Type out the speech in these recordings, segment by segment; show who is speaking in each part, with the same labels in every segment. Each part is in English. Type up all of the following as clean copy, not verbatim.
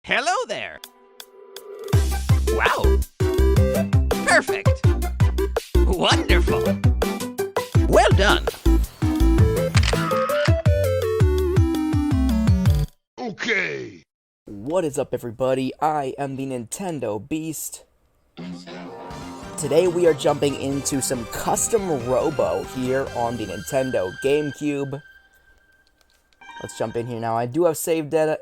Speaker 1: Hello there! Wow! Perfect! Wonderful! Well done!
Speaker 2: Okay!
Speaker 3: What is up, everybody? I am the Nintendo Beast. Today we are jumping into some Custom Robo here on the Nintendo GameCube. Let's jump in here now. I do have save data,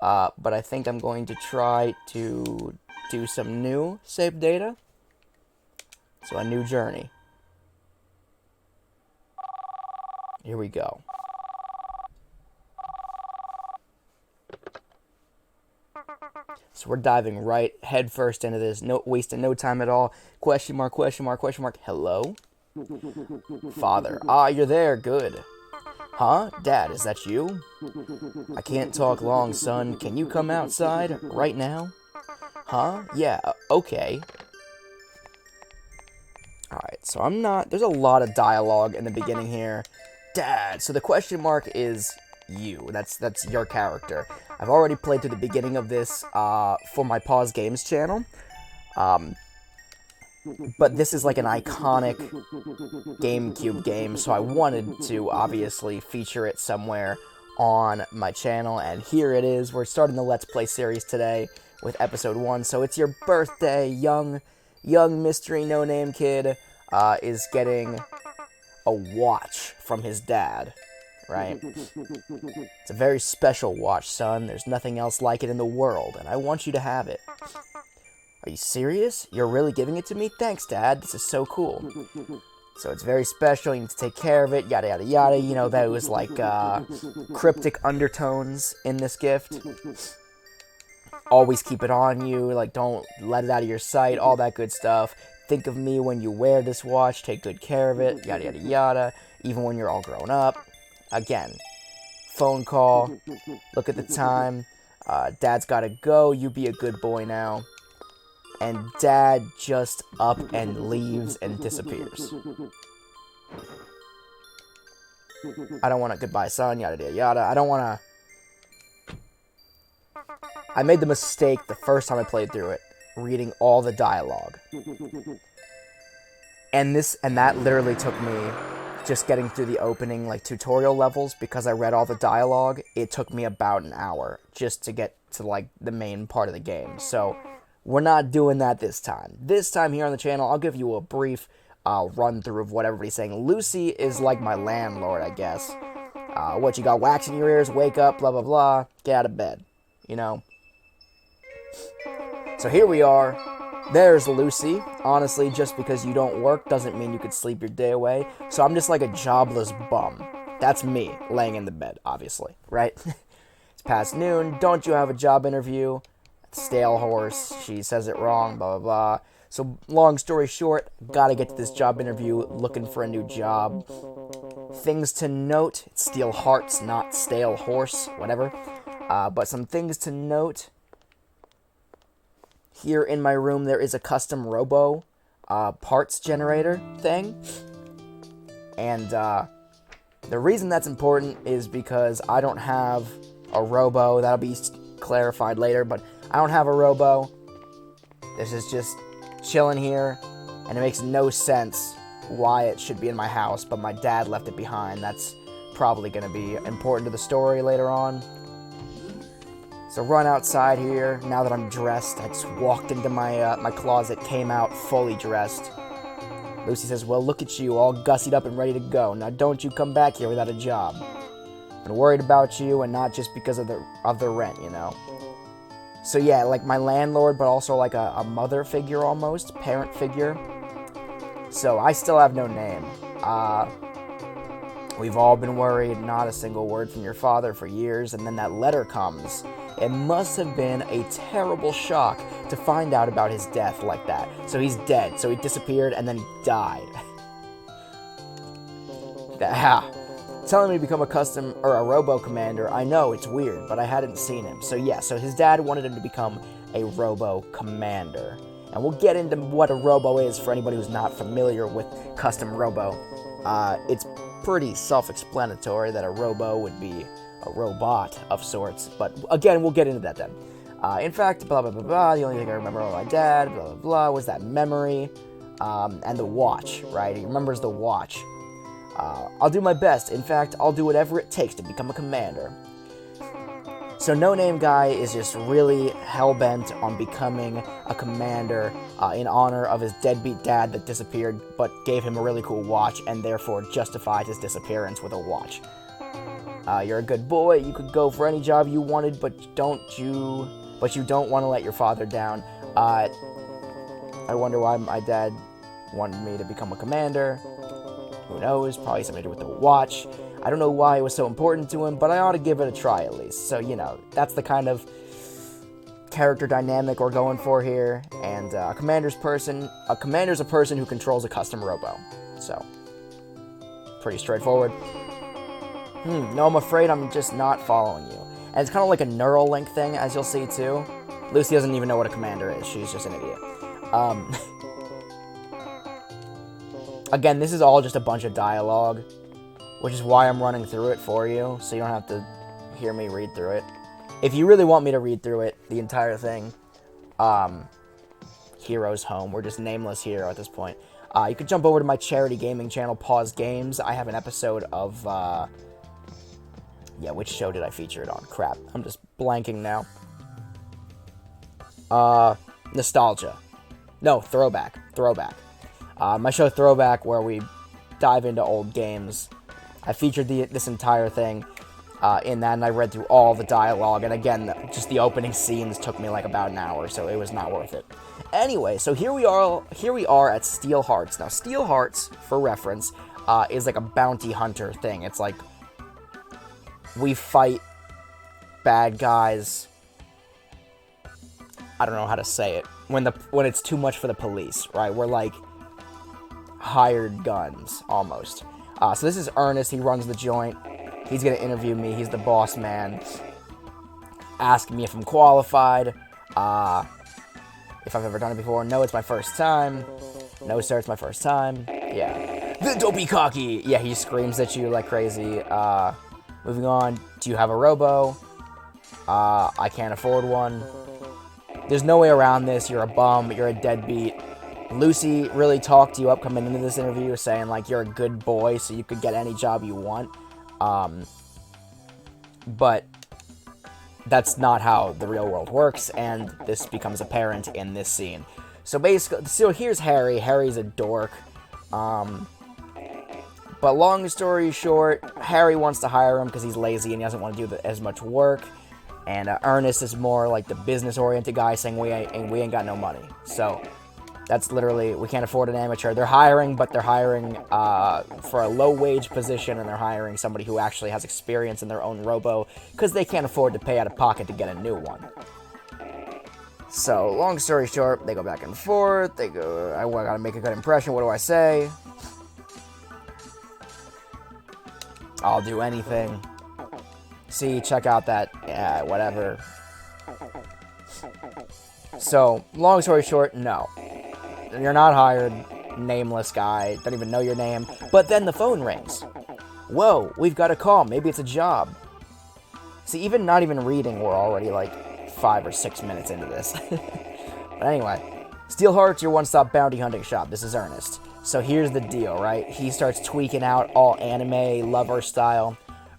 Speaker 3: but I think I'm going to try to do some new save data. So a new journey. Here we go. So we're diving right headfirst into this, no wasting no time at all. Question mark, question mark, question mark. Hello? Father. Ah, you're there. Good. Huh? Dad, is that you? I can't talk long, son. Can you come outside right now? Huh? Yeah, okay. Alright, so there's a lot of dialogue in the beginning here. Dad, so the question mark is you. That's your character. I've already played through the beginning of this for my Pause Games channel. But this is like an iconic GameCube game, so I wanted to obviously feature it somewhere on my channel, and here it is. We're starting the Let's Play series today with episode 1, so it's your birthday. Young mystery no-name kid is getting a watch from his dad, right? It's a very special watch, son. There's nothing else like it in the world, and I want you to have it. Are you serious? You're really giving it to me? Thanks, Dad. This is so cool. So it's very special. You need to take care of it, yada, yada, yada. You know, that was like cryptic undertones in this gift. Always keep it on you. Like, don't let it out of your sight. All that good stuff. Think of me when you wear this watch. Take good care of it, yada, yada, yada. Even when you're all grown up. Again, phone call. Look at the time. Dad's gotta go. You be a good boy now. And Dad just up and leaves and disappears. I don't want to, goodbye, son, yada, yada, yada. I don't want to. I made the mistake the first time I played through it, reading all the dialogue. And that literally took me, just getting through the opening, like, tutorial levels, because I read all the dialogue, it took me about an hour just to get to, like, the main part of the game. So we're not doing that this time. This time here on the channel, I'll give you a brief run-through of what everybody's saying. Lucy is like my landlord, I guess. What, you got wax in your ears? Wake up, blah, blah, blah. Get out of bed, you know? So here we are. There's Lucy. Honestly, just because you don't work doesn't mean you could sleep your day away. So I'm just like a jobless bum. That's me, laying in the bed, obviously, right? It's past noon. Don't you have a job interview? Stale horse, she says it wrong, blah, blah, blah. So, long story short, gotta get to this job interview, looking for a new job. Things to note, it's steel hearts, not stale horse, whatever. But some things to note. Here in my room, there is a Custom Robo parts generator thing. And the reason that's important is because I don't have a Robo. That'll be clarified later, but I don't have a Robo. This is just chilling here, and it makes no sense why it should be in my house, but my dad left it behind. That's probably going to be important to the story later on. So run outside here. Now that I'm dressed, I just walked into my my closet, came out fully dressed. Lucy says, well, look at you, all gussied up and ready to go. Now don't you come back here without a job. I'm worried about you, and not just because of the rent, you know. So yeah, like my landlord, but also like a mother figure almost, parent figure. So I still have no name. We've all been worried, not a single word from your father for years, and then that letter comes. It must have been a terrible shock to find out about his death like that. So he's dead, so he disappeared, and then he died. Telling me to become a Robo Commander, I know, it's weird, but I hadn't seen him. So yeah, so his dad wanted him to become a Robo Commander. And we'll get into what a Robo is for anybody who's not familiar with Custom Robo. It's pretty self-explanatory that a Robo would be a robot of sorts. But again, we'll get into that then. In fact, blah, blah, blah, blah, the only thing I remember about my dad, blah, blah, blah, was that memory, and the watch, right? He remembers the watch. I'll do my best. In fact, I'll do whatever it takes to become a commander. So No Name Guy is just really hell-bent on becoming a commander in honor of his deadbeat dad that disappeared, but gave him a really cool watch, and therefore justified his disappearance with a watch. You're a good boy, you could go for any job you wanted, but you don't want to let your father down. I wonder why my dad wanted me to become a commander. Who knows, probably something to do with the watch. I don't know why it was so important to him, but I ought to give it a try at least. So, you know, that's the kind of character dynamic we're going for here. And a commander's a person who controls a custom robo. So, pretty straightforward. No, I'm afraid I'm just not following you. And it's kind of like a Neuralink thing, as you'll see too. Lucy doesn't even know what a commander is. She's just an idiot. Again, this is all just a bunch of dialogue, which is why I'm running through it for you, so you don't have to hear me read through it. If you really want me to read through it, the entire thing, Hero's Home. We're just Nameless Hero at this point. You could jump over to my charity gaming channel, Pause Games. I have an episode of, which show did I feature it on? Crap, I'm just blanking now. Nostalgia. No, Throwback. My show Throwback, where we dive into old games. I featured this entire thing in that, and I read through all the dialogue, and again, just the opening scenes took me like about an hour, so it was not worth it. Anyway, so here we are at Steel Hearts. Now, Steel Hearts, for reference, is like a bounty hunter thing. It's like we fight bad guys. I don't know how to say it. When it's too much for the police, right? We're like hired guns, almost. So this is Ernest. He runs the joint. He's going to interview me. He's the boss man. Ask me if I'm qualified. If I've ever done it before. No, it's my first time. No, sir, it's my first time. Yeah. Then don't be cocky. Yeah, he screams at you like crazy. Moving on. Do you have a robo? I can't afford one. There's no way around this. You're a bum. You're a deadbeat. Lucy really talked you up coming into this interview, saying, like, you're a good boy, so you could get any job you want. But that's not how the real world works, and this becomes apparent in this scene. So basically, here's Harry. Harry's a dork. But long story short, Harry wants to hire him because he's lazy and he doesn't want to do as much work. And Ernest is more like the business-oriented guy, saying we ain't got no money. So that's literally, we can't afford an amateur. They're hiring, but they're hiring for a low-wage position, and they're hiring somebody who actually has experience in their own robo, because they can't afford to pay out of pocket to get a new one. So, long story short, they go back and forth. They go, I gotta make a good impression. What do I say? I'll do anything. See, check out that, whatever. So, long story short, no. You're not hired, nameless guy, don't even know your name. But then the phone rings. Whoa, we've got a call, maybe it's a job. See, even not even reading, we're already like 5 or 6 minutes into this. But anyway, Steel Hearts, your one-stop bounty hunting shop. This is Ernest. So here's the deal, right? He starts tweaking out all anime, lover style.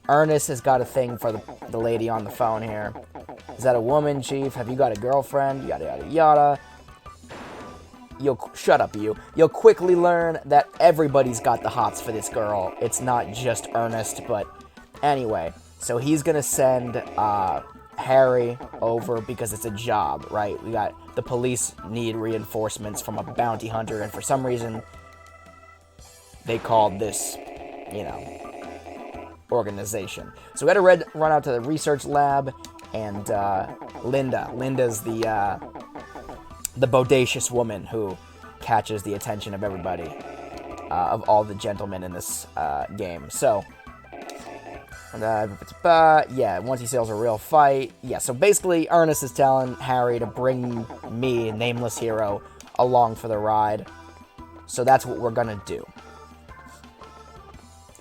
Speaker 3: Ernest has got a thing for the lady on the phone here. Is that a woman, Chief? Have you got a girlfriend? Yada, yada, yada. Shut up, you. You'll quickly learn that everybody's got the hots for this girl. It's not just Ernest, but anyway. So he's gonna send Harry over because it's a job, right? The police need reinforcements from a bounty hunter, and for some reason, they called this, organization. So we had to run out to the research lab, and Linda's the bodacious woman who catches the attention of everybody, of all the gentlemen in this game. So, once he sells a real fight, so basically Ernest is telling Harry to bring me, Nameless Hero, along for the ride. So that's what we're gonna do.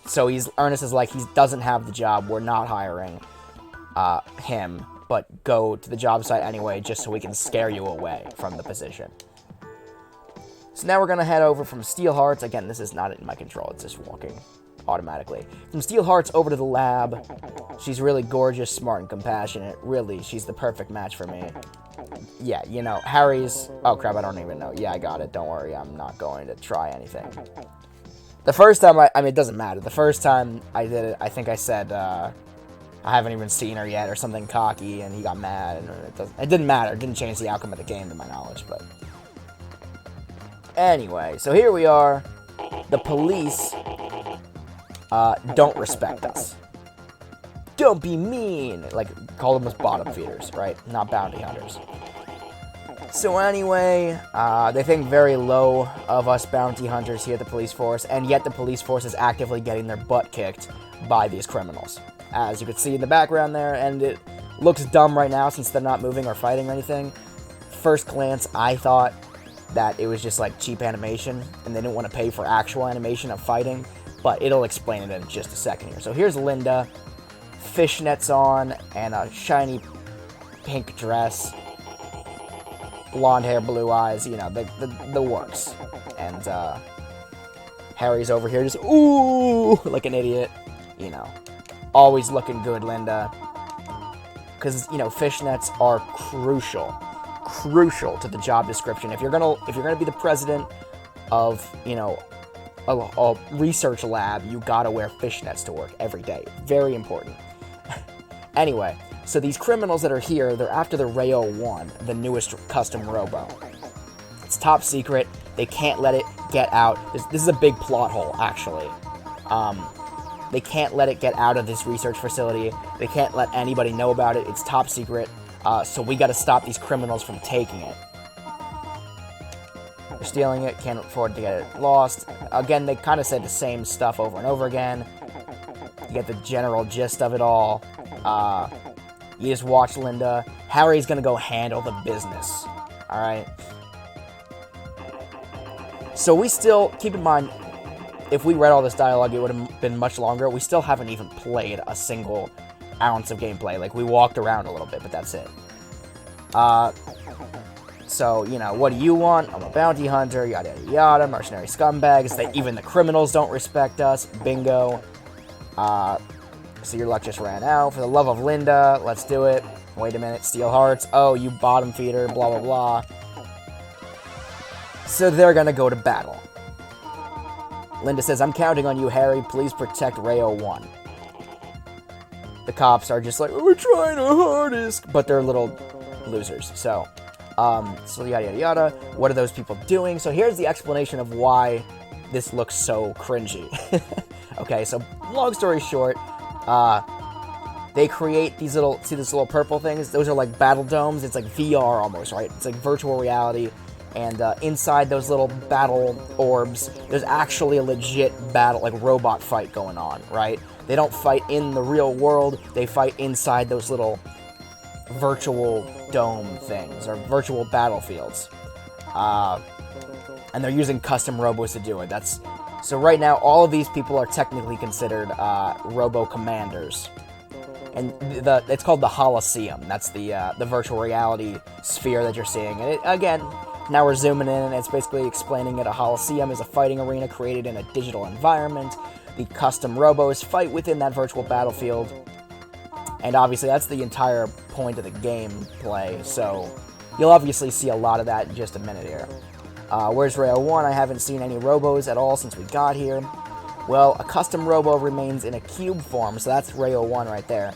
Speaker 3: So Ernest is like, he doesn't have the job, we're not hiring. him, but go to the job site anyway, just so we can scare you away from the position. So now we're going to head over from Steel Hearts. Again, this is not in my control. It's just walking automatically. From Steel Hearts over to the lab. She's really gorgeous, smart, and compassionate. Really, she's the perfect match for me. Yeah, you know, Harry's... Oh, crap, I don't even know. Yeah, I got it. Don't worry, I'm not going to try anything. The first time I mean, it doesn't matter. The first time I did it, I think I said, I haven't even seen her yet, or something cocky, and he got mad, and it didn't matter. It didn't change the outcome of the game, to my knowledge, but... Anyway, so here we are. The police don't respect us. Don't be mean! Like, call them as bottom feeders, right? Not bounty hunters. So anyway, they think very low of us bounty hunters here at the police force, and yet the police force is actively getting their butt kicked by these criminals. As you can see in the background there, and it looks dumb right now since they're not moving or fighting or anything. First glance, I thought that it was just like cheap animation, and they didn't want to pay for actual animation of fighting, but it'll explain it in just a second here. So here's Linda, fishnets on, and a shiny pink dress, blonde hair, blue eyes, you know, the works. And Harry's over here just, ooh, like an idiot, you know. Always looking good, Linda. Because, you know, fishnets are crucial to the job description. If you're gonna be the president of, you know, a research lab, you gotta wear fishnets to work every day. Very important. Anyway, so these criminals that are here, they're after the Rayo 1, the newest Custom Robo. It's top secret. They can't let it get out. This is a big plot hole, actually. They can't let it get out of this research facility. They can't let anybody know about it. It's top secret. So we gotta stop these criminals from taking it. They're stealing it, can't afford to get it lost. Again, they kind of said the same stuff over and over again. You get the general gist of it all. You just watch Linda. Harry's gonna go handle the business. Alright? So we still, keep in mind, if we read all this dialogue, it would have been much longer. We still haven't even played a single ounce of gameplay. Like, we walked around a little bit, but that's it. So, you know, what do you want? I'm a bounty hunter, yada yada yada, mercenary scumbags. Even the criminals don't respect us. Bingo. So your luck just ran out. For the love of Linda, let's do it. Wait a minute, Steel Hearts. Oh, you bottom feeder, blah blah blah. So they're gonna go to battle. Linda says, I'm counting on you, Harry. Please protect Rayo 1. The cops are just like, we're trying our hardest, but they're little losers. So yada yada yada. What are those people doing? So here's the explanation of why this looks so cringy. Okay, so long story short, they create these little, see this little purple things? Those are like battle domes. It's like VR almost, right? It's like virtual reality. And inside those little battle orbs, there's actually a legit battle, like robot fight going on, right? They don't fight in the real world. They fight inside those little virtual dome things, or virtual battlefields. And they're using custom robos to do it. So right now, all of these people are technically considered robo commanders. And it's called the Holistium. That's the virtual reality sphere that you're seeing. And again, now we're zooming in, and it's basically explaining that a Holistium is a fighting arena created in a digital environment. The custom robos fight within that virtual battlefield. And obviously, that's the entire point of the gameplay. So you'll obviously see a lot of that in just a minute here. Where's Rayo 1? I haven't seen any robos at all since we got here. Well, a custom robo remains in a cube form, so that's Rayo 1 right there,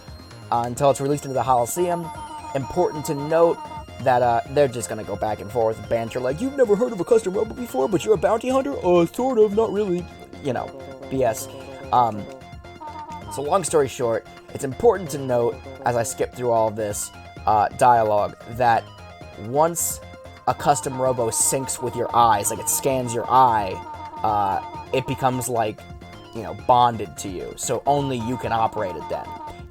Speaker 3: until it's released into the Holistium. Important to note that they're just going to go back and forth, banter like, you've never heard of a custom robo before, but you're a bounty hunter? Sort of, not really. You know, BS. So long story short, it's important to note, as I skip through all of this dialogue, that once a custom robo syncs with your eyes, like it scans your eye, it becomes like, you know, bonded to you. So only you can operate it then.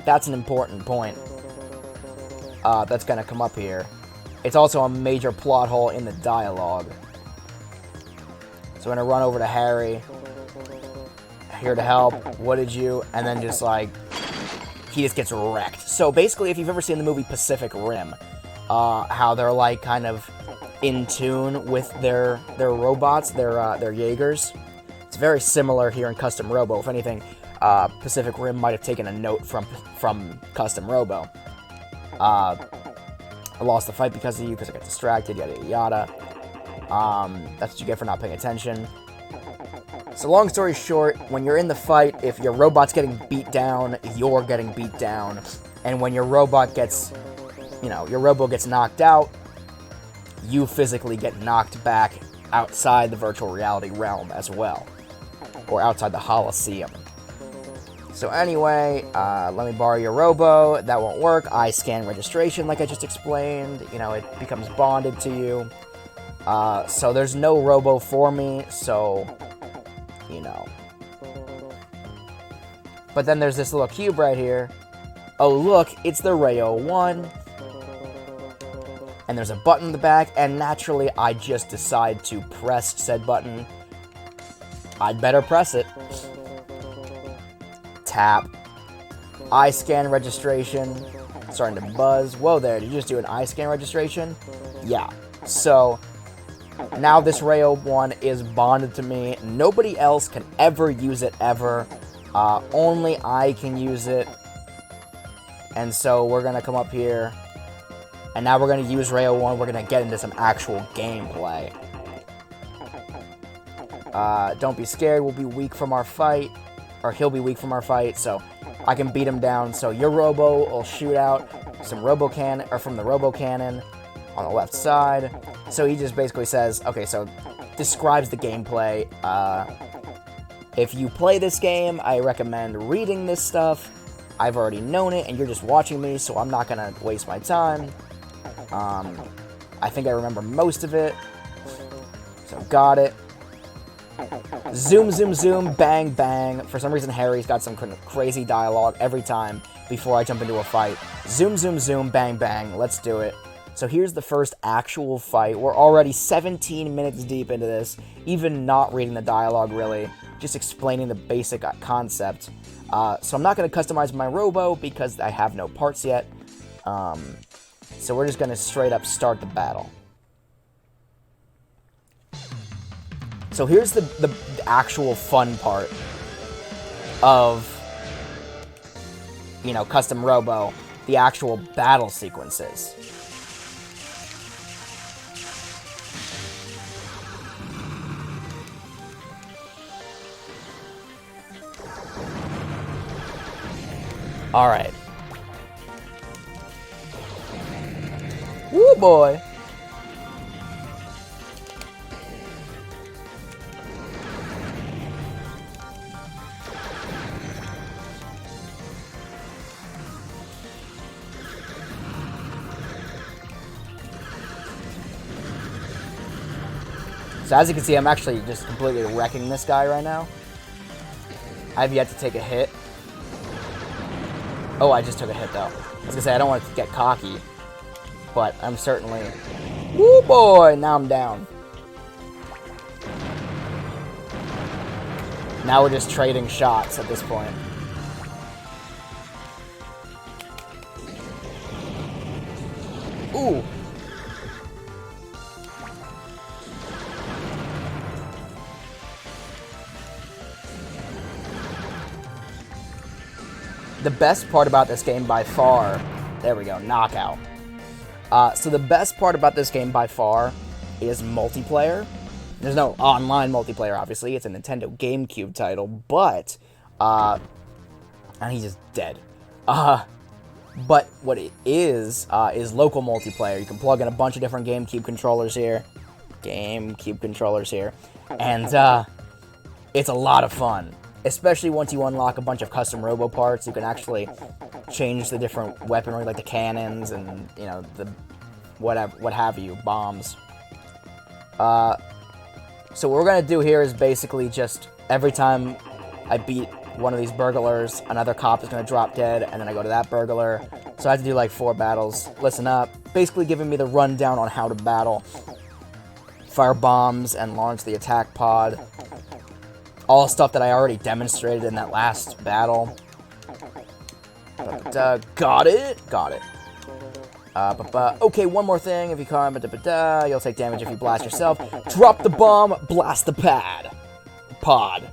Speaker 3: That's an important point that's going to come up here. It's also a major plot hole in the dialogue. So we're going to run over to Harry. Here to help. What did you? And then just like he just gets wrecked. So basically, if you've ever seen the movie Pacific Rim, how they're like kind of in tune with their robots, their Jaegers, it's very similar here in Custom Robo. If anything, Pacific Rim might have taken a note from Custom Robo. I lost the fight because of you, because I got distracted, yada yada yada. That's what you get for not paying attention. So long story short, when you're in the fight, if your robot's getting beat down, you're getting beat down. And when your robot gets, your robo gets knocked out, you physically get knocked back outside the virtual reality realm as well. Or outside the Holistium. So anyway, let me borrow your robo. That won't work. Eye scan registration, like I just explained. It becomes bonded to you. So there's no robo for me, so... But then there's this little cube right here. Oh, look, it's the Rayo 1. And there's a button in the back, and naturally, I just decide to press said button. I'd better press it. Tap. Eye scan registration. Starting to buzz. Whoa there, did you just do an eye scan registration? Yeah. So... now this Rayo 1 is bonded to me. Nobody else can ever use it, ever. Only I can use it. And so we're going to come up here. And now we're going to use Rayo 1. We're going to get into some actual gameplay. Don't be scared. We'll be weak from our fight. Or he'll be weak from our fight. So I can beat him down. So your Robo will shoot out some Robo Cannon, or from the Robo Cannon on the left side. So he just basically says, okay, so describes the gameplay. If you play this game, I recommend reading this stuff. I've already known it, and you're just watching me, so I'm not going to waste my time. I think I remember most of it. So got it. Zoom, zoom, zoom, bang, bang. For some reason, Harry's got some crazy dialogue every time before I jump into a fight. Zoom, zoom, zoom, bang, bang. Let's do it. So here's the first actual fight. We're already 17 minutes deep into this, even not reading the dialogue, really. Just explaining the basic concept. So I'm not going to customize my Robo because I have no parts yet. So we're just going to straight up start the battle. So here's the actual fun part of, Custom Robo. The actual battle sequences. Alright. Woo, boy. So as you can see, I'm actually just completely wrecking this guy right now. I have yet to take a hit. Oh, I just took a hit, though. I was gonna say, I don't want to get cocky, but I'm certainly... Woo, boy! Now I'm down. Now we're just trading shots at this point. Ooh! The best part about this game by far... There we go, knockout. So the best part about this game by far is multiplayer. There's no online multiplayer, obviously. It's a Nintendo GameCube title, but... and he's just dead. But what it is local multiplayer. You can plug in a bunch of different GameCube controllers here. And it's a lot of fun. Especially once you unlock a bunch of custom Robo parts, you can actually change the different weaponry, like the cannons and, the what have you, bombs. So what we're going to do here is basically just every time I beat one of these burglars, another cop is going to drop dead, and then I go to that burglar. So I have to do like 4 battles. Listen up. Basically giving me the rundown on how to battle. Fire bombs and launch the attack pod. All stuff that I already demonstrated in that last battle. Got it. Got it. Okay, one more thing. If you come, you'll take damage if you blast yourself. Drop the bomb, blast the pad. Pod.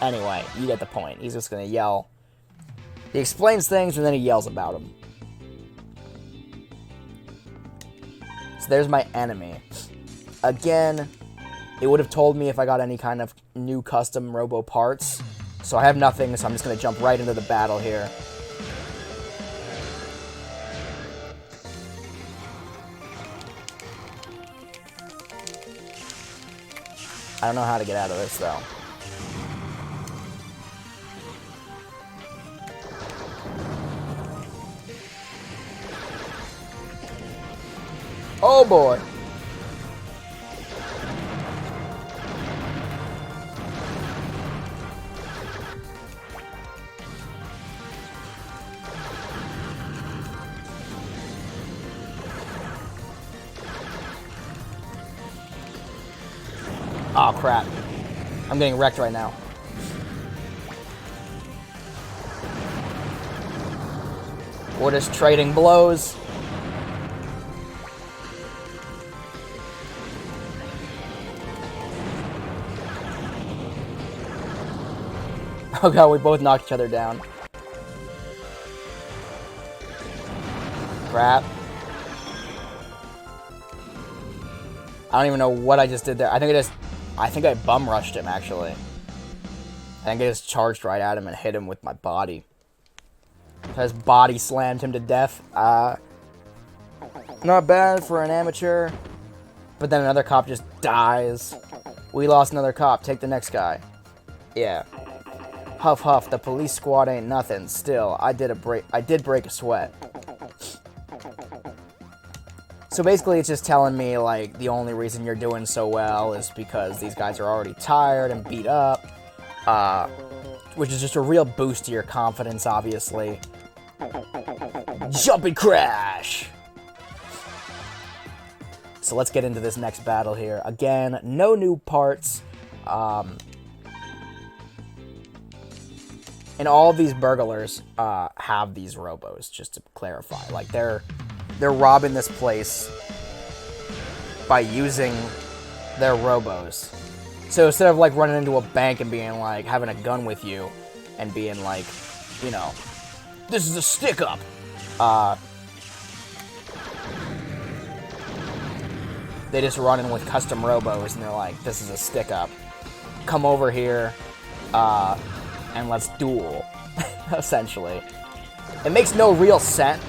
Speaker 3: Anyway, you get the point. He's just gonna yell. He explains things, and then he yells about them. So there's my enemy. Again, it would have told me if I got any kind of new custom Robo parts. So I have nothing, so I'm just gonna jump right into the battle here. I don't know how to get out of this, though. Oh, boy. Oh, crap. I'm getting wrecked right now. We're just trading blows. Oh god, we both knocked each other down. Crap. I don't even know what I just did there. I think I bum rushed him, actually. I think I just charged right at him and hit him with my body. I just body slammed him to death. Not bad for an amateur. But then another cop just dies. We lost another cop. Take the next guy. Yeah. Huff huff, the police squad ain't nothing. Still, I did break a sweat. So basically it's just telling me, like, the only reason you're doing so well is because these guys are already tired and beat up. Which is just a real boost to your confidence, obviously. Jumping crash! So let's get into this next battle here. Again, no new parts. And all of these burglars have these robos, just to clarify. Like, they're robbing this place by using their robos. So instead of, like, running into a bank and being, like, having a gun with you and being, like, you know, this is a stick-up. They just run in with custom robos and they're like, this is a stick-up. Come over here, and let's duel, essentially. It makes no real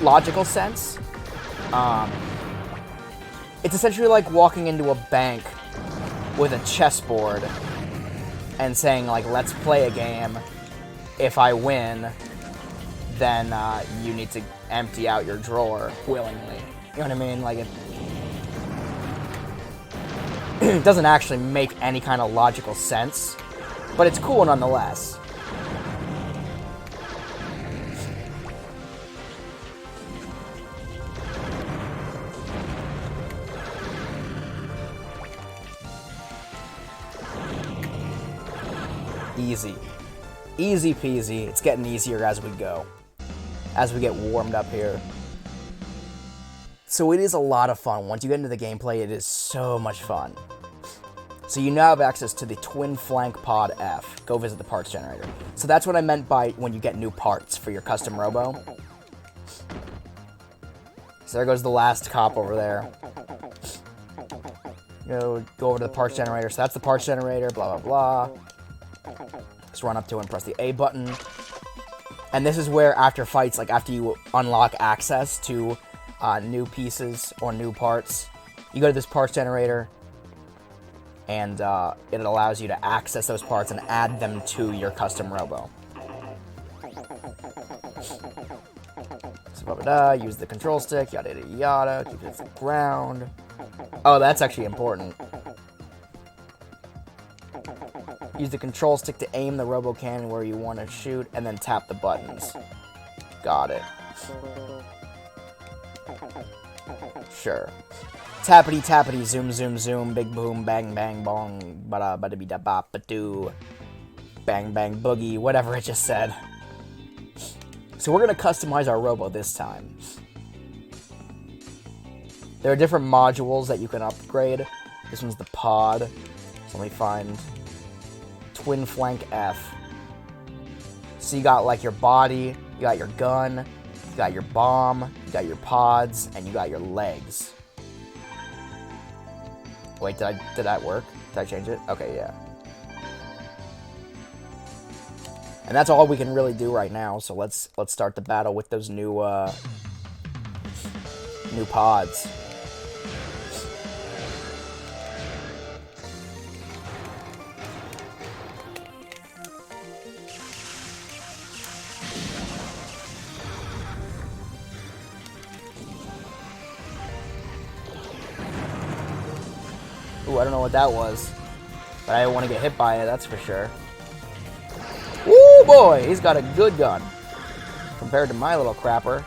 Speaker 3: logical sense. It's essentially like walking into a bank with a chessboard and saying, like, let's play a game. If I win, then you need to empty out your drawer willingly. You know what I mean? Like, it doesn't actually make any kind of logical sense, but it's cool nonetheless. Easy. Easy peasy. It's getting easier as we go. As we get warmed up here. So it is a lot of fun. Once you get into the gameplay, it is so much fun. So you now have access to the Twin Flank Pod F. Go visit the parts generator. So that's what I meant by when you get new parts for your custom robo. So there goes the last cop over there. Go over to the parts generator. So that's the parts generator, blah, blah, blah. Just run up to it and press the A button. And this is where, after fights, like after you unlock access to new pieces or new parts, you go to this parts generator, and it allows you to access those parts and add them to your custom robo. So, use the control stick, yada yada yada, keep it to the ground. Oh, that's actually important. Use the control stick to aim the robo cannon where you want to shoot, and then tap the buttons. Got it. Sure. Tappity tappity, zoom zoom zoom, big boom, bang bang bong, bada bada bida bop ba doo, bang bang boogie, whatever it just said. so we're going to customize our Robo this time. There are different modules that you can upgrade. This one's the pod. So let me find Twin Flank F. So you got like your body, you got your gun, you got your bomb, you got your pods, and you got your legs. Wait, did that work? Did I change it? Okay, yeah. And that's all we can really do right now. So let's start the battle with those new pods. Ooh, I don't know what that was, but I didn't want to get hit by it, that's for sure. Ooh, boy, he's got a good gun compared to my little crapper.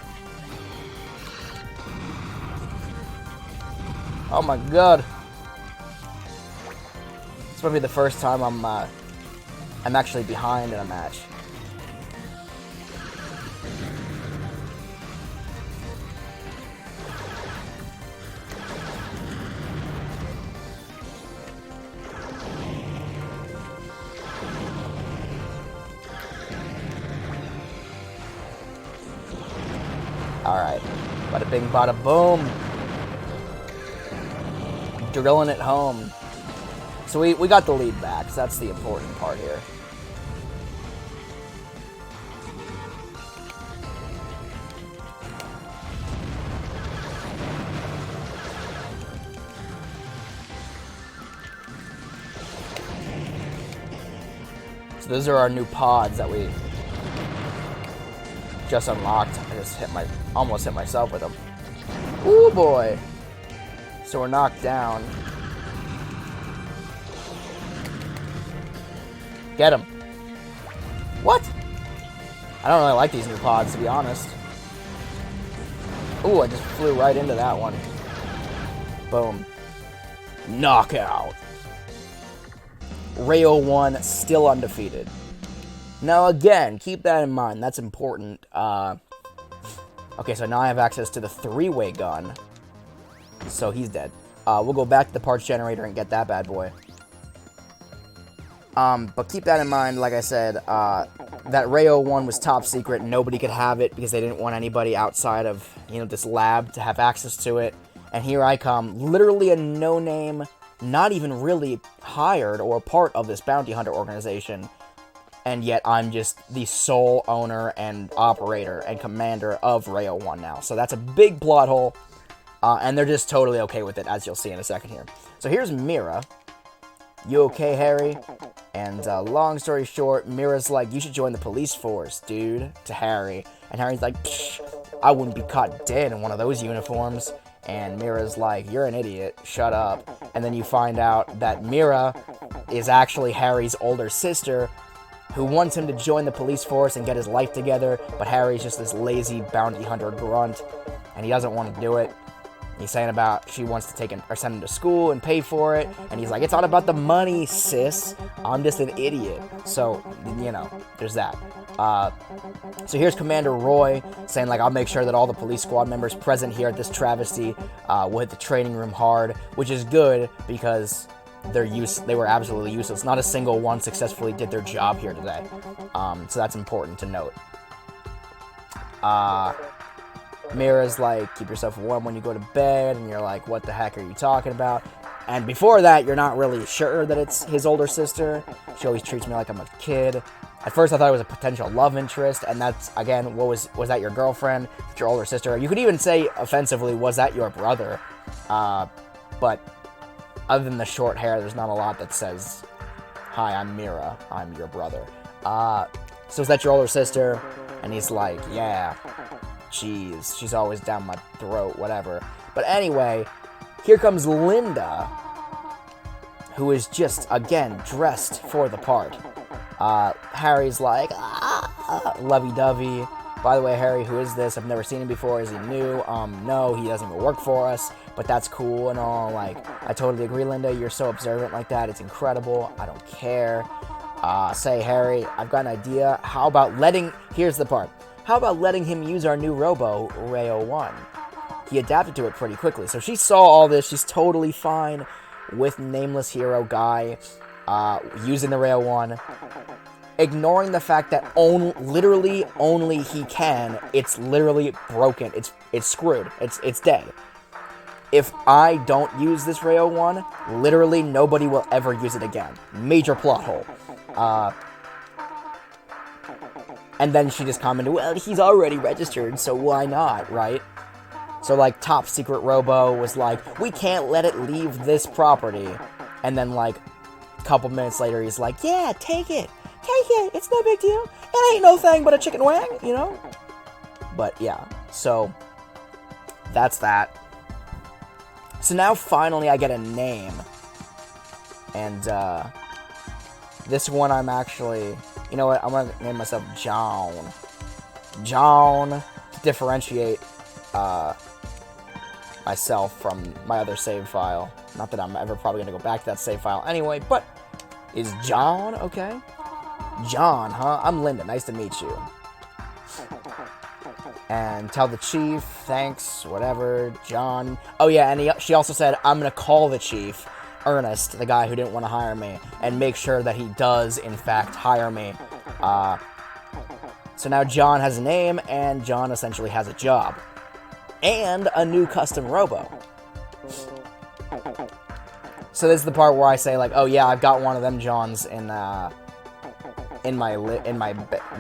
Speaker 3: Oh my god. This might be the first time I'm actually behind in a match. Alright, bada bing, bada boom. Drilling it home. So we got the lead back, so that's the important part here. So those are our new pods that we just unlocked. I just almost hit myself with them. Ooh boy. So we're knocked down. Get him. What? I don't really like these new pods, to be honest. Ooh, I just flew right into that one. Boom. Knockout. Rayo 1 still undefeated. Now again, keep that in mind. That's important. Okay, so now I have access to the three-way gun. So he's dead. We'll go back to the parts generator and get that bad boy. But keep that in mind, like I said, that Rayo 1 was top secret. Nobody could have it because they didn't want anybody outside of, this lab to have access to it. And here I come, literally a no-name, not even really hired or a part of this bounty hunter organization. And yet I'm just the sole owner and operator and commander of Rayo 1 now. So that's a big plot hole. And they're just totally okay with it, as you'll see in a second here. So here's Mira. You okay, Harry? And long story short, Mira's like, you should join the police force, dude, to Harry. And Harry's like, psh, I wouldn't be caught dead in one of those uniforms. And Mira's like, you're an idiot, shut up. And then you find out that Mira is actually Harry's older sister, who wants him to join the police force and get his life together, but Harry's just this lazy bounty hunter grunt, and he doesn't want to do it. He's saying about she wants to take him or send him to school and pay for it, and he's like, it's not about the money, sis. I'm just an idiot. So, there's that. So here's Commander Roy saying, like, I'll make sure that all the police squad members present here at this travesty will hit the training room hard, which is good because they were absolutely useless. Not a single one successfully did their job here today. So that's important to note. Mira's like, keep yourself warm when you go to bed, and you're like, what the heck are you talking about? And before that, you're not really sure that it's his older sister. She always treats me like I'm a kid. At first, I thought it was a potential love interest, and that's, again, was that your girlfriend? Your older sister? You could even say, offensively, was that your brother? But other than the short hair, there's not a lot that says, hi, I'm Mira, I'm your brother. So is that your older sister? And he's like, yeah, jeez, she's always down my throat, whatever. But anyway, here comes Linda, who is just, again, dressed for the part. Harry's like, lovey-dovey. By the way, Harry, who is this? I've never seen him before. Is he new? No, he doesn't even work for us, but that's cool and all. Like, I totally agree, Linda. You're so observant like that. It's incredible. I don't care. Say, Harry, I've got an idea. Here's the part. how about letting him use our new Robo, Rayo 1? He adapted to it pretty quickly. So she saw all this. She's totally fine with Nameless Hero Guy using the Rayo 1. Ignoring the fact that literally only he can. It's literally broken. It's screwed. It's dead. If I don't use this Rayo 1, literally nobody will ever use it again. Major plot hole. And then she just commented, well, he's already registered, so why not, right? So, like, Top Secret Robo was like, we can't let it leave this property. And then, like, a couple minutes later, he's like, yeah, take it. Take it. It's no big deal. It ain't no thing but a chicken wing, you know? But, yeah. So, that's that. So now, finally, I get a name. And, this one I'm actually... You know what? I'm going to name myself John. John, to differentiate myself from my other save file. Not that I'm ever probably going to go back to that save file anyway, but is John okay? John, huh? I'm Linda. Nice to meet you. And tell the chief, thanks, whatever, John. Oh, yeah, and she also said, I'm going to call the chief, Ernest, the guy who didn't want to hire me, and make sure that he does, in fact, hire me. So now John has a name, and John essentially has a job. And a new Custom Robo. So this is the part where I say, like, oh yeah, I've got one of them Johns in my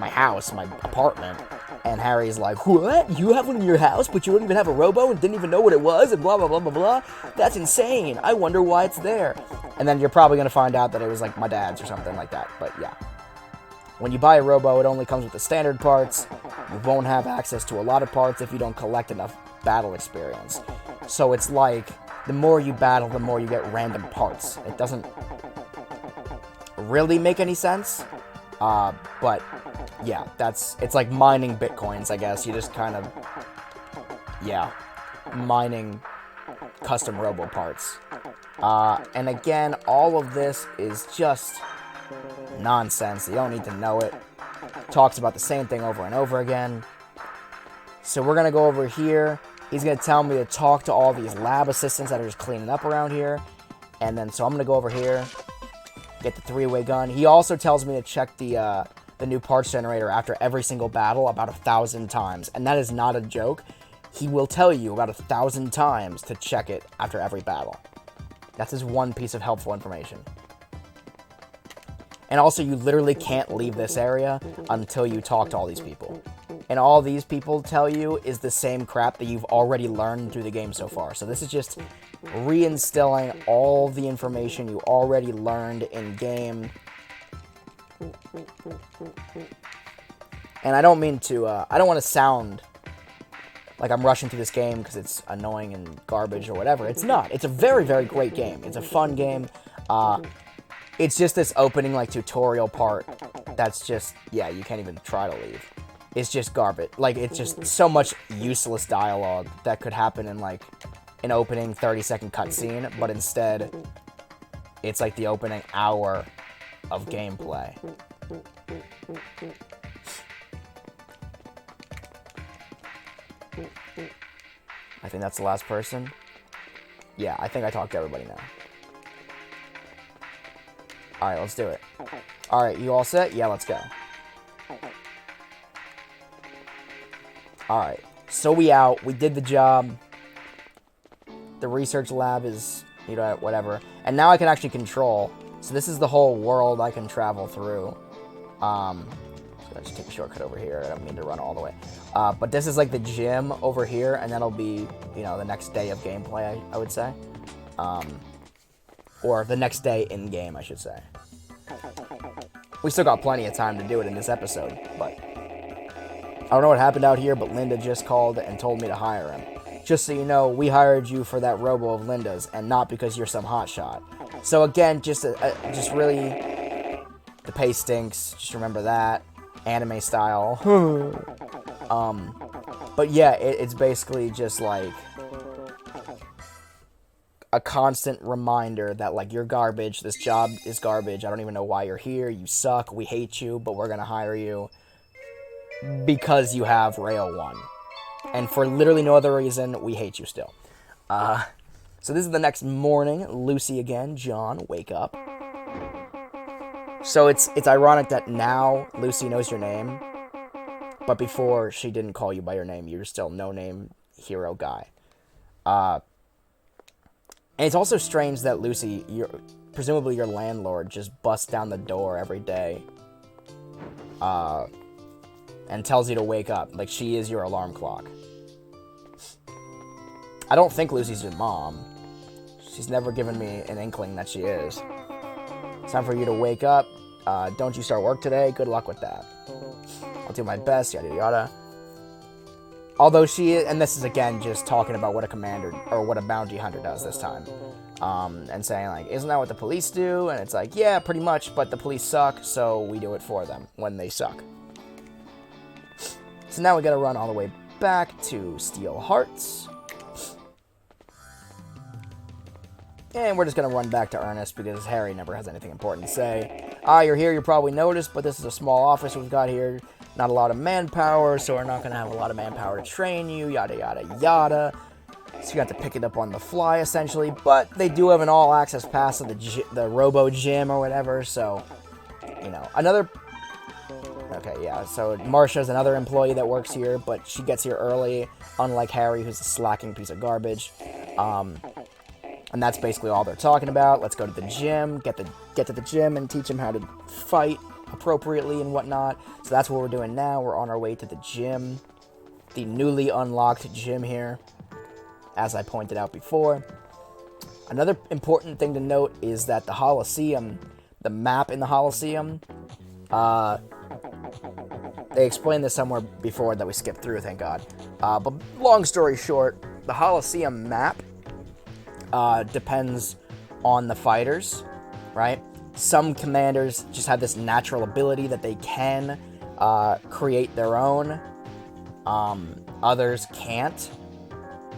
Speaker 3: house, my apartment. And Harry's like, what? You have one in your house, but you don't even have a Robo and didn't even know what it was, and blah, blah, blah, blah, blah? That's insane. I wonder why it's there. And then you're probably going to find out that it was, like, my dad's or something like that. But, yeah. When you buy a Robo, it only comes with the standard parts. You won't have access to a lot of parts if you don't collect enough battle experience. So it's like, the more you battle, the more you get random parts. It doesn't really make any sense. But... yeah, it's like mining bitcoins, I guess. You just kind of, yeah, mining custom Robo parts. And again, all of this is just nonsense. You don't need to know it. Talks about the same thing over and over again. So we're going to go over here. He's going to tell me to talk to all these lab assistants that are just cleaning up around here. And then, so I'm going to go over here, get the three-way gun. He also tells me to check the new parts generator after every single battle about 1,000 times. And that is not a joke. He will tell you about 1,000 times to check it after every battle. That's his one piece of helpful information. And also, you literally can't leave this area until you talk to all these people. And all these people tell you is the same crap that you've already learned through the game so far. So this is just reinstilling all the information you already learned in-game. And I don't mean to, I don't want to sound like I'm rushing through this game because it's annoying and garbage or whatever. It's not. It's a very, very great game. It's a fun game. It's just this opening, like, tutorial part that's just, yeah, you can't even try to leave. It's just garbage. Like, it's just so much useless dialogue that could happen in, like, an opening 30-second cutscene, but instead, it's like the opening hour of gameplay. I think that's the last person. Yeah, I think I talked to everybody now. Alright, let's do it. Alright, you all set? Yeah, let's go. Alright, so we out. We did the job. The research lab is, you know, whatever. And now I can actually control. So this is the whole world I can travel through. So I just take a shortcut over here. I don't mean to run all the way. But this is like the gym over here, and that'll be, you know, the next day of gameplay, I would say. Or the next day in-game, I should say. We still got plenty of time to do it in this episode, but... I don't know what happened out here, but Linda just called and told me to hire him. Just so you know, we hired you for that Robo of Linda's, and not because you're some hotshot. So again, just really... The pay stinks, just remember that. Anime style. But yeah, it's basically just like... a constant reminder that, like, you're garbage, this job is garbage, I don't even know why you're here, you suck, we hate you, but we're gonna hire you. because you have Rail 1. And for literally no other reason, we hate you still. So this is the next morning. Lucy again. John, wake up. So it's ironic that now Lucy knows your name, but before she didn't call you by your name. You're still no-name hero guy. And it's also strange that Lucy, presumably your landlord, just busts down the door every day and tells you to wake up. Like, she is your alarm clock. I don't think Lucy's your mom. She's never given me an inkling that she is. It's time for you to wake up. Don't you start work today? Good luck with that. I'll do my best, yada yada. Although she is, and this is again just talking about what a commander, or what a bounty hunter does this time. And saying like, isn't that what the police do? And it's like, yeah, pretty much, but the police suck, so we do it for them when they suck. So now we gotta run all the way back to Steel Hearts. And we're just going to run back to Ernest because Harry never has anything important to say. You're here, you probably noticed, but this is a small office we've got here. Not a lot of manpower, so we're not going to have a lot of manpower to train you, yada, yada, yada. So you have to pick it up on the fly, essentially. But they do have an all-access pass to the Robo Gym or whatever, so, you know. Okay, yeah, so Marsha's another employee that works here, but she gets here early, unlike Harry, who's a slacking piece of garbage. And that's basically all they're talking about. Let's go to the gym, get to the gym and teach them how to fight appropriately and whatnot. So that's what we're doing now. We're on our way to the gym. The newly unlocked gym here, as I pointed out before. Another important thing to note is that the Holistium, the map in the Holistium, they explained this somewhere before that we skipped through, thank God. But long story short, the Holistium map depends on the fighters, right? Some commanders just have this natural ability that they can create their own. Others can't.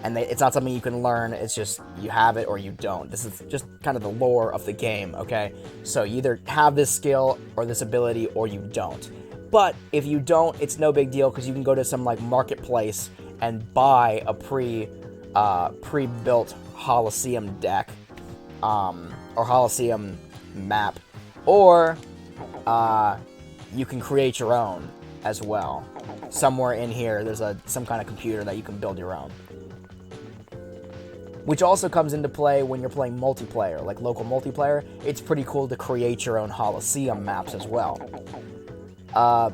Speaker 3: And it's not something you can learn, it's just you have it or you don't. This is just kind of the lore of the game, okay? So you either have this skill or this ability or you don't. But if you don't, it's no big deal because you can go to some like marketplace and buy a pre-built Holistium deck, or Holistium map, or you can create your own as well. Somewhere in here, there's some kind of computer that you can build your own. Which also comes into play when you're playing multiplayer, like local multiplayer. It's pretty cool to create your own Holistium maps as well. So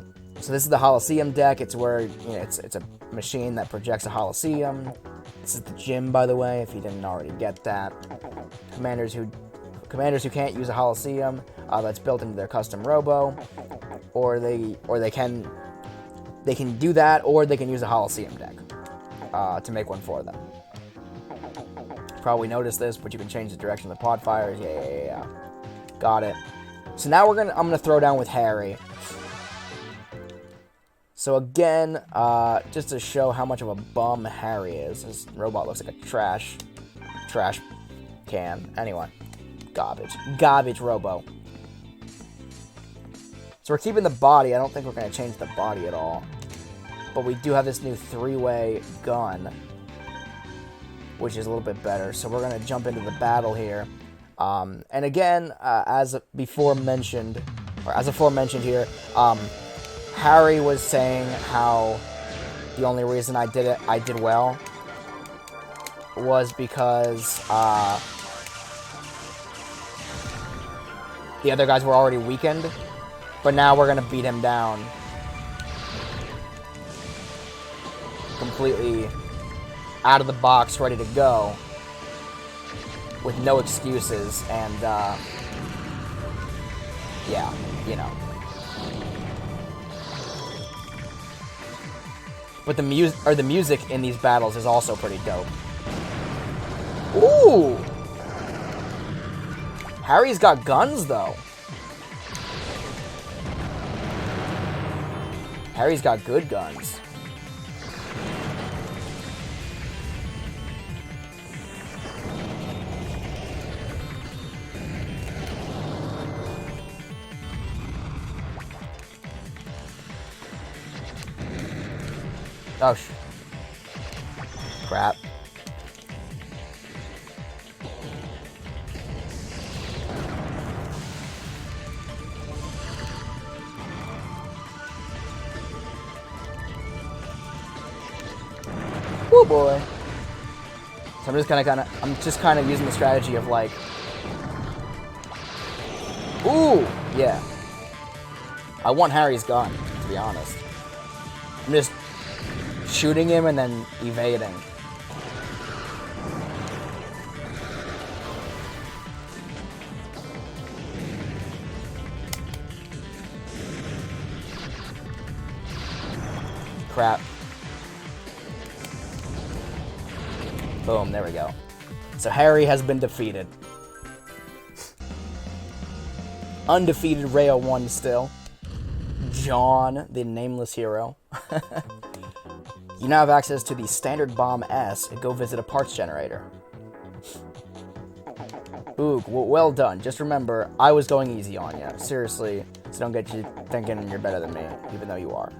Speaker 3: this is the Holistium deck. It's where, you know, it's a machine that projects a Holistium. This is the gym, by the way, if you didn't already get that. Commanders who can't use a Holistium, that's built into their Custom Robo, or they can do that, or they can use a Holistium deck to make one for them. Probably noticed this, but you can change the direction of the pod fires. Yeah. Got it. So now I'm gonna throw down with Harry. So again, just to show how much of a bum Harry is, his robot looks like a trash can. Anyway, garbage Robo. So we're keeping the body. I don't think we're going to change the body at all. But we do have this new 3-way gun, which is a little bit better. So we're going to jump into the battle here. And again, as aforementioned here, Harry was saying how the only reason I did well, was because the other guys were already weakened, but now we're gonna beat him down completely out of the box, ready to go, with no excuses, and yeah, you know. But the music in these battles is also pretty dope. Ooh! Harry's got guns, though. Harry's got good guns. Oh, crap. Woo boy. So I'm just kind of using the strategy of like, ooh, yeah. I want Harry's gun, to be honest. I'm just shooting him and then evading. Crap. Boom, there we go. So Harry has been defeated. Undefeated Rayo 1 still. John, the nameless hero. You now have access to the standard bomb S and go visit a parts generator. Ooh, well done. Just remember, I was going easy on you. Seriously, so don't get you thinking you're better than me, even though you are.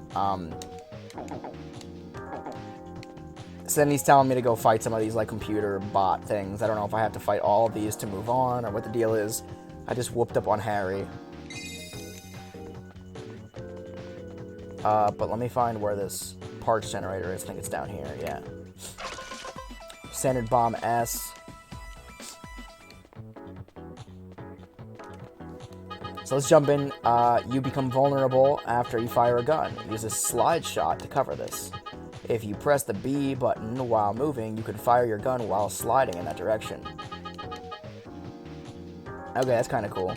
Speaker 3: So then he's telling me to go fight some of these like computer bot things. I don't know if I have to fight all of these to move on or what the deal is. I just whooped up on Harry. But let me find where this parts generator is. I think it's down here, yeah. Standard bomb S. So let's jump in. You become vulnerable after you fire a gun. Use a slide shot to cover this. If you press the B button while moving, you can fire your gun while sliding in that direction. Okay, that's kind of cool.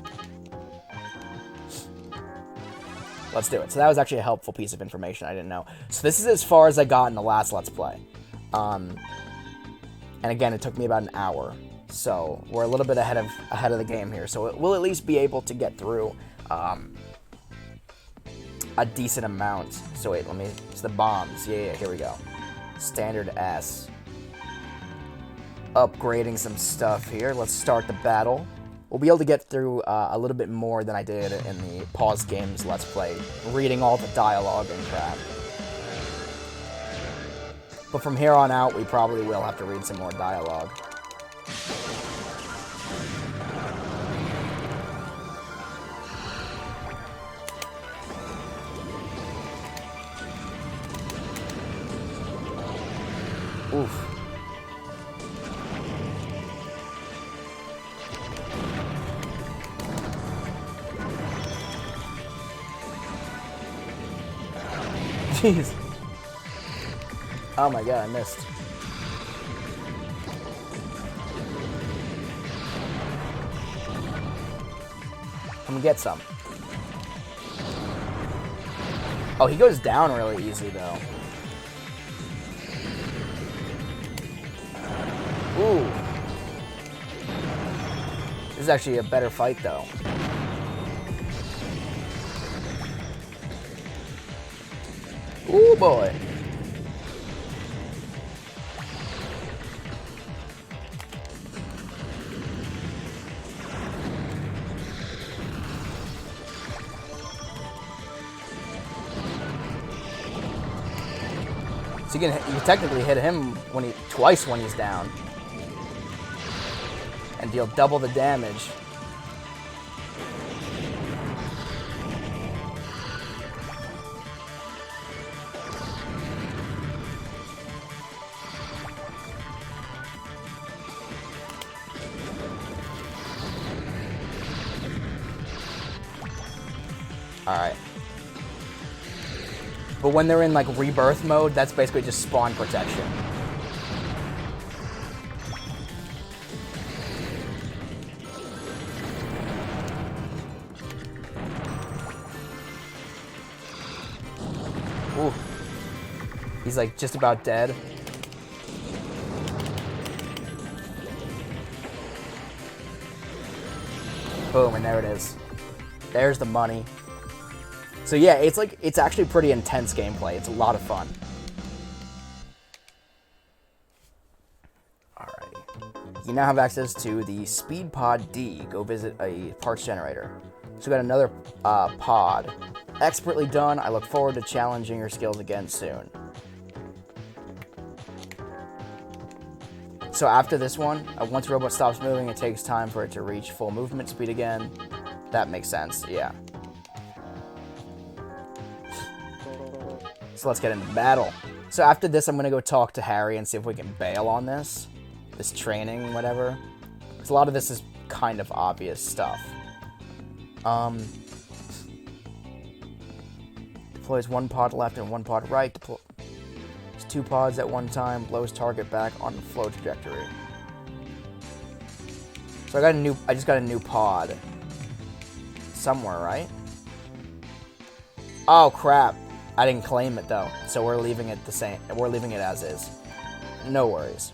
Speaker 3: Let's do it. So that was actually a helpful piece of information I didn't know. So this is as far as I got in the last Let's Play. And again, it took me about an hour. So we're a little bit ahead of the game here. So we'll at least be able to get through a decent amount. So wait, it's the bombs. Yeah, here we go. Standard S. Upgrading some stuff here. Let's start the battle. We'll be able to get through a little bit more than I did in the Pause Games Let's Play, reading all the dialogue and crap. But from here on out, we probably will have to read some more dialogue. Oof. Jeez. Oh my god, I missed. Come and get some. Oh, he goes down really easy, though. Ooh. This is actually a better fight, though. Ooh, boy. So you can technically hit him twice when he's down. And deal double the damage. Alright. But when they're in like rebirth mode, that's basically just spawn protection. Ooh. He's like just about dead. Boom, and there it is. There's the money. So yeah, it's actually pretty intense gameplay. It's a lot of fun. Alrighty. You now have access to the Speed Pod D. Go visit a parts generator. So we got another pod. Expertly done. I look forward to challenging your skills again soon. So after this one, once a robot stops moving, it takes time for it to reach full movement speed again. That makes sense, yeah. So let's get into battle. So after this, I'm going to go talk to Harry and see if we can bail on this training, whatever. Because a lot of this is kind of obvious stuff. Deploys 1 pod left and 1 pod right. Deploys 2 pods at one time. Blows target back on the flow trajectory. So I just got a new pod. Somewhere, right? Oh, crap. I didn't claim it, though. So we're leaving it the same. We're leaving it as is. No worries.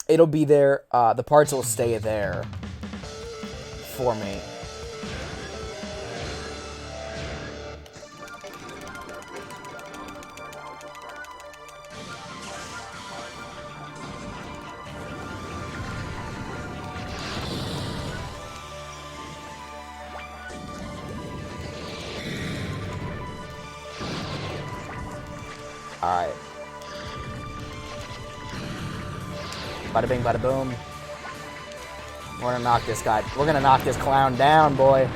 Speaker 3: It'll be there. The parts will stay there for me. Alright. Bada bing, bada boom. We're gonna knock this guy. We're gonna knock this clown down, boy.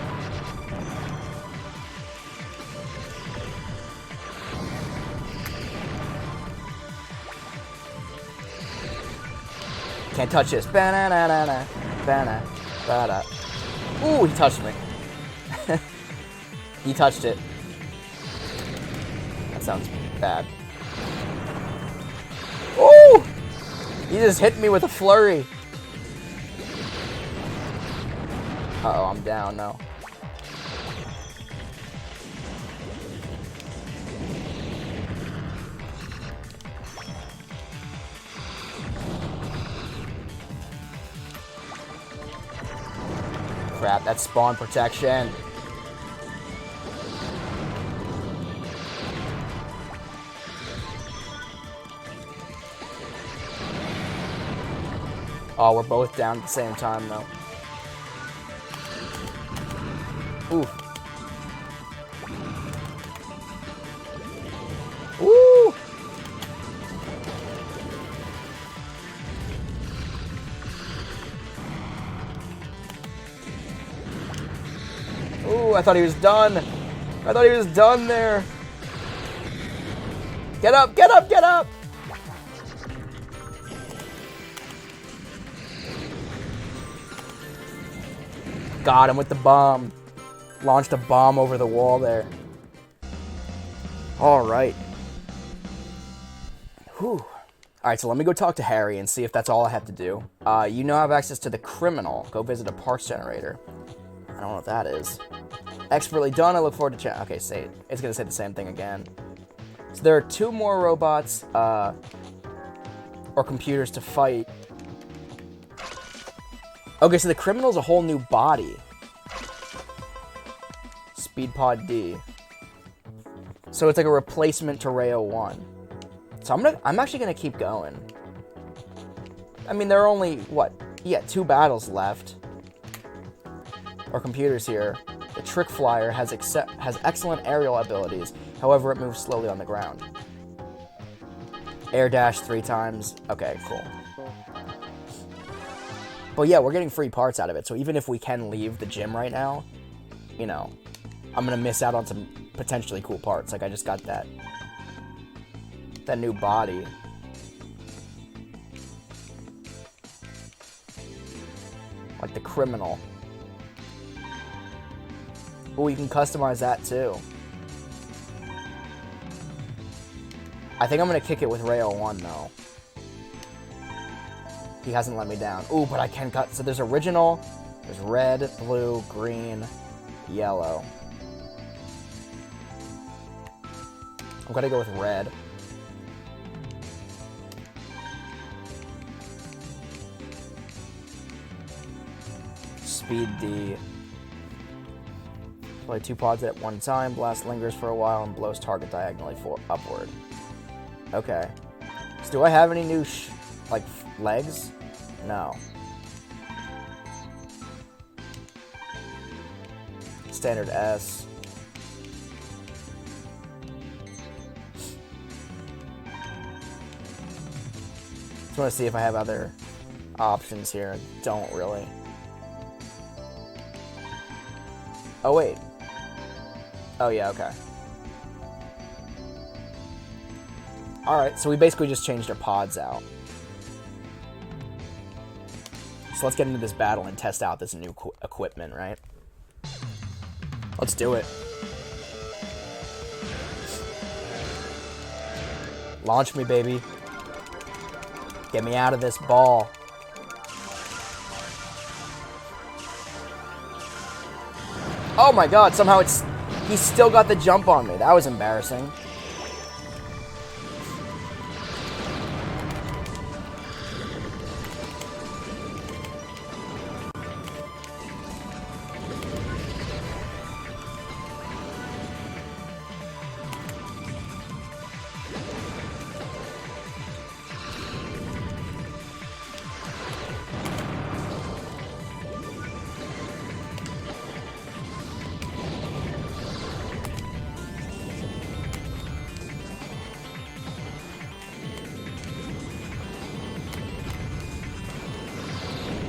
Speaker 3: Can't touch this. Ba-na-na-na-na. Ba-na. Ba-da. Ooh, he touched me. He touched it. That sounds bad. Ooh! He just hit me with a flurry. Uh-oh, I'm down now. Crap, that's spawn protection. Oh, we're both down at the same time, though. Ooh. Ooh! Ooh, I thought he was done. I thought he was done there. Get up, get up, get up! Got him with the bomb. Launched a bomb over the wall there. Alright. Whew. Alright, so let me go talk to Harry and see if that's all I have to do. You now have access to the criminal. Go visit a parts generator. I don't know what that is. Expertly done. I look forward to chat. Okay, say it. It's going to say the same thing again. So there are 2 more robots, or computers to fight. Okay, so the criminal's a whole new body. Speed Pod D. So it's like a replacement to Rayo 1. So I'm actually gonna keep going. I mean, there are only, what? Yeah, 2 battles left. Or computers here. The Trick Flyer has excellent aerial abilities. However, it moves slowly on the ground. Air dash 3 times. Okay, cool. But yeah, we're getting free parts out of it, so even if we can leave the gym right now, you know, I'm gonna miss out on some potentially cool parts. Like, I just got that new body. Like the criminal. Oh, you can customize that too. I think I'm gonna kick it with Rayo 1 though. He hasn't let me down. Ooh, but I can cut. So there's original, there's red, blue, green, yellow. I'm gonna go with red. Speed D. Play 2 pods at one time. Blast lingers for a while and blows target diagonally upward. Okay. So do I have any new like legs? No. Standard S. Just want to see if I have other options here. Don't really. Oh, wait. Oh, yeah, okay. Alright, so we basically just changed our pods out. So let's get into this battle and test out this new equipment, right? Let's do it. Launch me, baby. Get me out of this ball. Oh my god, somehow he still got the jump on me. That was embarrassing.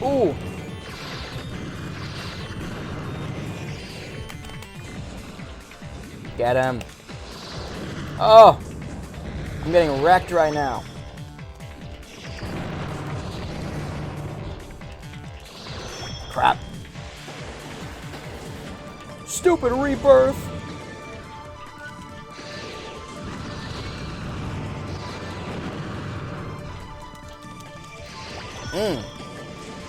Speaker 3: Ooh. Get him. Oh. I'm getting wrecked right now. Crap. Stupid rebirth.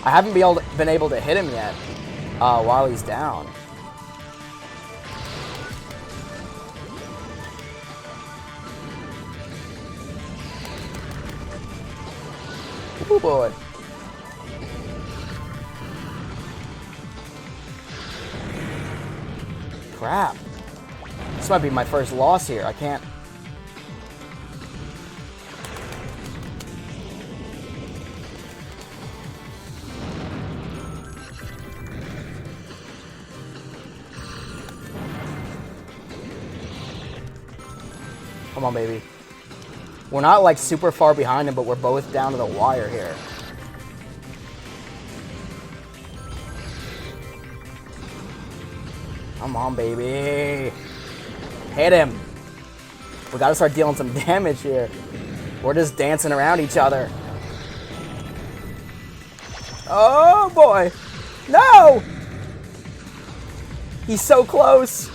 Speaker 3: I haven't been able to hit him yet while he's down. Oh boy. Crap. This might be my first loss here. I can't... Come on, baby. We're not, like, super far behind him, but we're both down to the wire here. Come on, baby. Hit him. We gotta start dealing some damage here. We're just dancing around each other. Oh, boy. No! He's so close.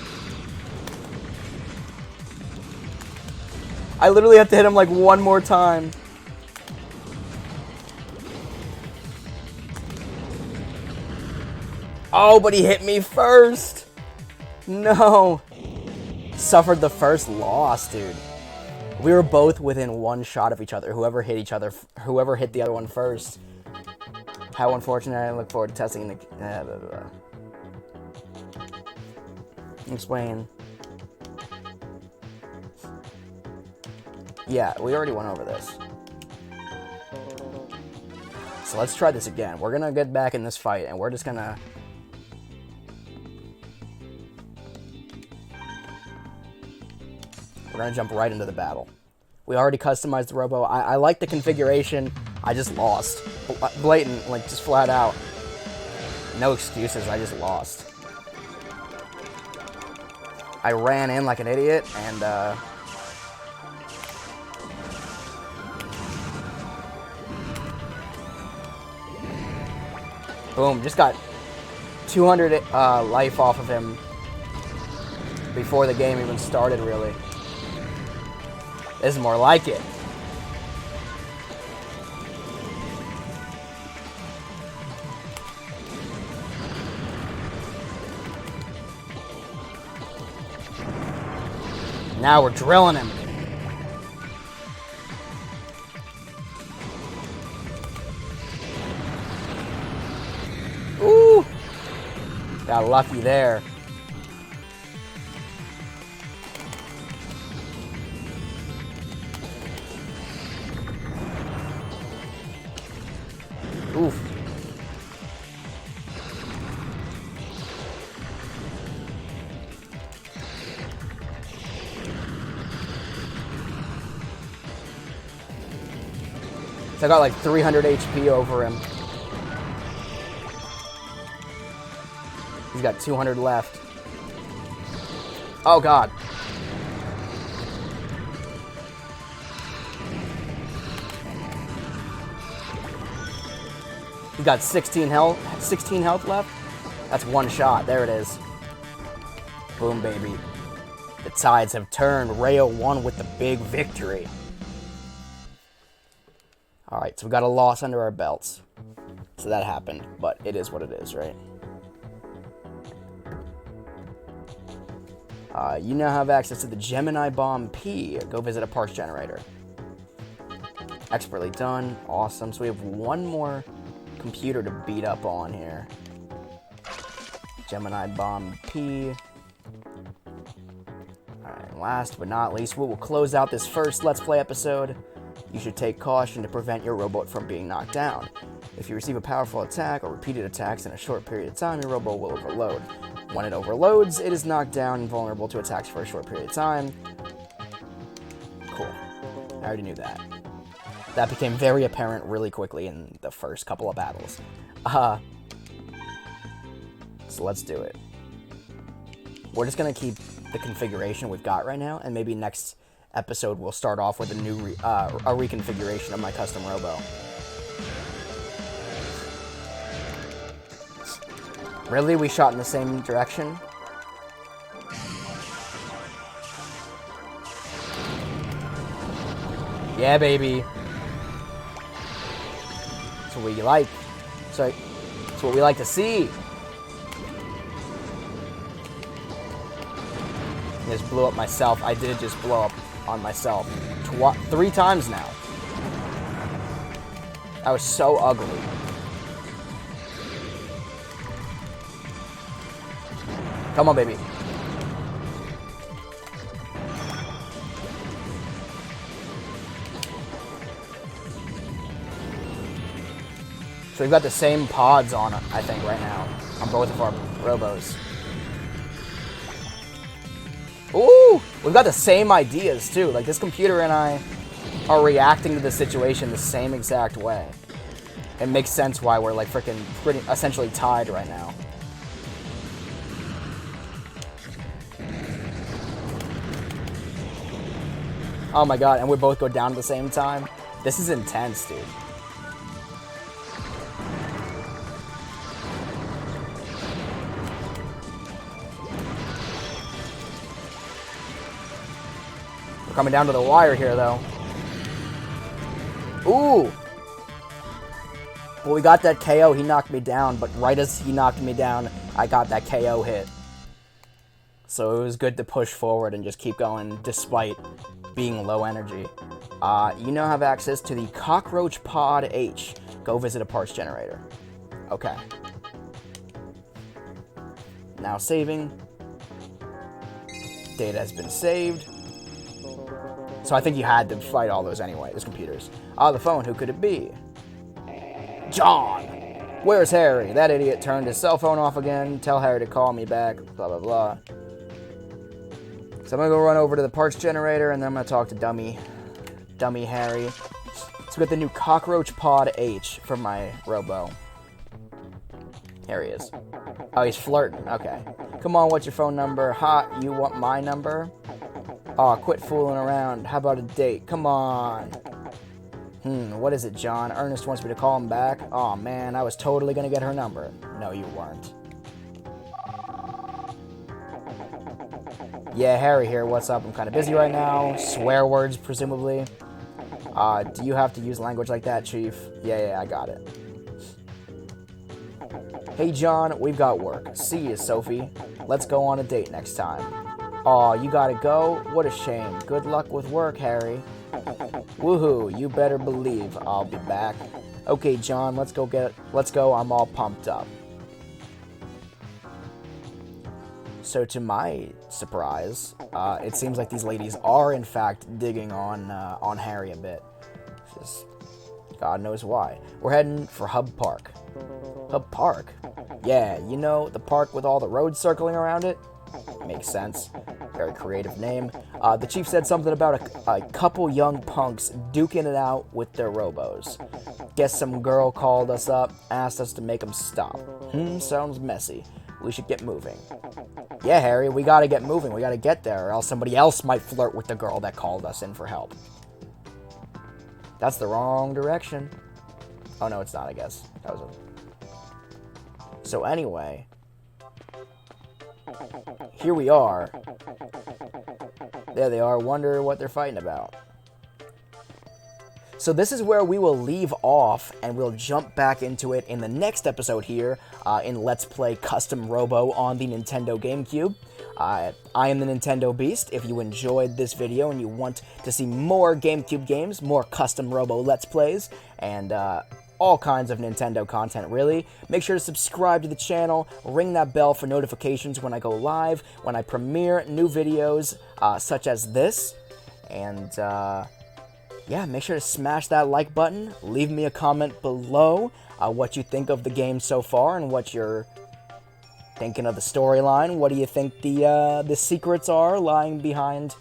Speaker 3: I literally have to hit him like one more time. Oh, but he hit me first. No. Suffered the first loss, dude. We were both within one shot of each other. Whoever hit the other one first. How unfortunate. I look forward to testing the... blah, blah, blah. Explain. Yeah, we already went over this. So let's try this again. We're gonna get back in this fight, and we're just gonna... We're gonna jump right into the battle. We already customized the Robo. I like the configuration. I just lost. Blatant, like, just flat out. No excuses, I just lost. I ran in like an idiot, and, boom, just got 200 life off of him before the game even started, really. This is more like it. Now we're drilling him. Ooh! Got lucky there. Oof. So I got like 300 HP over him. He's got 200 left. Oh, God. He's got 16 health left. That's one shot. There it is. Boom, baby. The tides have turned. Rayo won with the big victory. Alright, so we got a loss under our belts. So that happened, but it is what it is, right? You now have access to the Gemini Bomb P. Go visit a parts generator. Expertly done. Awesome. So we have one more computer to beat up on here. Gemini Bomb P. Alright, last but not least, we will close out this first Let's Play episode. You should take caution to prevent your robot from being knocked down. If you receive a powerful attack or repeated attacks in a short period of time, your robot will overload. When it overloads, it is knocked down and vulnerable to attacks for a short period of time. Cool. I already knew that. That became very apparent really quickly in the first couple of battles. So let's do it. We're just going to keep the configuration we've got right now, and maybe next episode we'll start off with a new reconfiguration of my Custom Robo. Really? We shot in the same direction? Yeah, baby. That's what we like. Sorry. That's what we like to see. I just blew up myself. I did just blow up on myself. 3 times now. That was so ugly. Come on, baby. So we've got the same pods on, I think, right now. On both of our robos. Ooh! We've got the same ideas, too. Like, this computer and I are reacting to the situation the same exact way. It makes sense why we're, like, pretty essentially tied right now. Oh my god, and we both go down at the same time? This is intense, dude. We're coming down to the wire here, though. Ooh! Well, we got that KO. He knocked me down, but right as he knocked me down, I got that KO hit. So it was good to push forward and just keep going despite being low energy. You now have access to the Cockroach Pod H. Go visit a parts generator. Okay. Now saving. Data has been saved. So I think you had to fight all those anyway, those computers. The phone, who could it be? John! Where's Harry? That idiot turned his cell phone off again. Tell Harry to call me back. Blah, blah, blah. So I'm going to go run over to the parts generator, and then I'm going to talk to Dummy Harry. So we got the new Cockroach Pod H for my Robo. Here he is. Oh, he's flirting. Okay. Come on, what's your phone number? Hot, you want my number? Aw, quit fooling around. How about a date? Come on. What is it, John? Ernest wants me to call him back? Aw, man, I was totally going to get her number. No, you weren't. Yeah, Harry here. What's up? I'm kind of busy right now. Swear words, presumably. Do you have to use language like that, Chief? Yeah, I got it. Hey, John, we've got work. See you, Sophie. Let's go on a date next time. Aw, you gotta go? What a shame. Good luck with work, Harry. Woohoo, you better believe I'll be back. Okay, John, let's go. I'm all pumped up. So to my surprise, it seems like these ladies are in fact digging on Harry a bit. Just God knows why. We're heading for Hub Park. Hub Park? Yeah, you know, the park with all the roads circling around it? Makes sense. Very creative name. The chief said something about a couple young punks duking it out with their robos. Guess some girl called us up, asked us to make them stop. Sounds messy. we should get moving. Yeah, Harry, we gotta get moving. We gotta get there, or else somebody else might flirt with the girl that called us in for help. That's the wrong direction. Oh, no, it's not, I guess. That was a... So anyway, here we are. There they are. Wonder what they're fighting about. So this is where we will leave off, and we'll jump back into it in the next episode here in Let's Play Custom Robo on the Nintendo GameCube. I am the Nintendo Beast. If you enjoyed this video and you want to see more GameCube games, more Custom Robo Let's Plays, and all kinds of Nintendo content, really, make sure to subscribe to the channel, ring that bell for notifications when I go live, when I premiere new videos such as this, and yeah, make sure to smash that like button, leave me a comment below what you think of the game so far and what you're thinking of the storyline. What do you think the secrets are lying behind,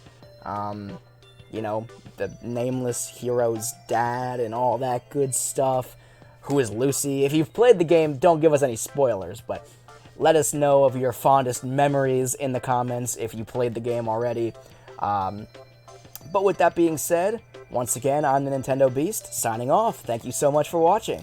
Speaker 3: you know, the nameless hero's dad and all that good stuff? Who is Lucy? If you've played the game, don't give us any spoilers, but let us know of your fondest memories in the comments if you played the game already. But with that being said, once again, I'm the Nintendo Beast, signing off. Thank you so much for watching.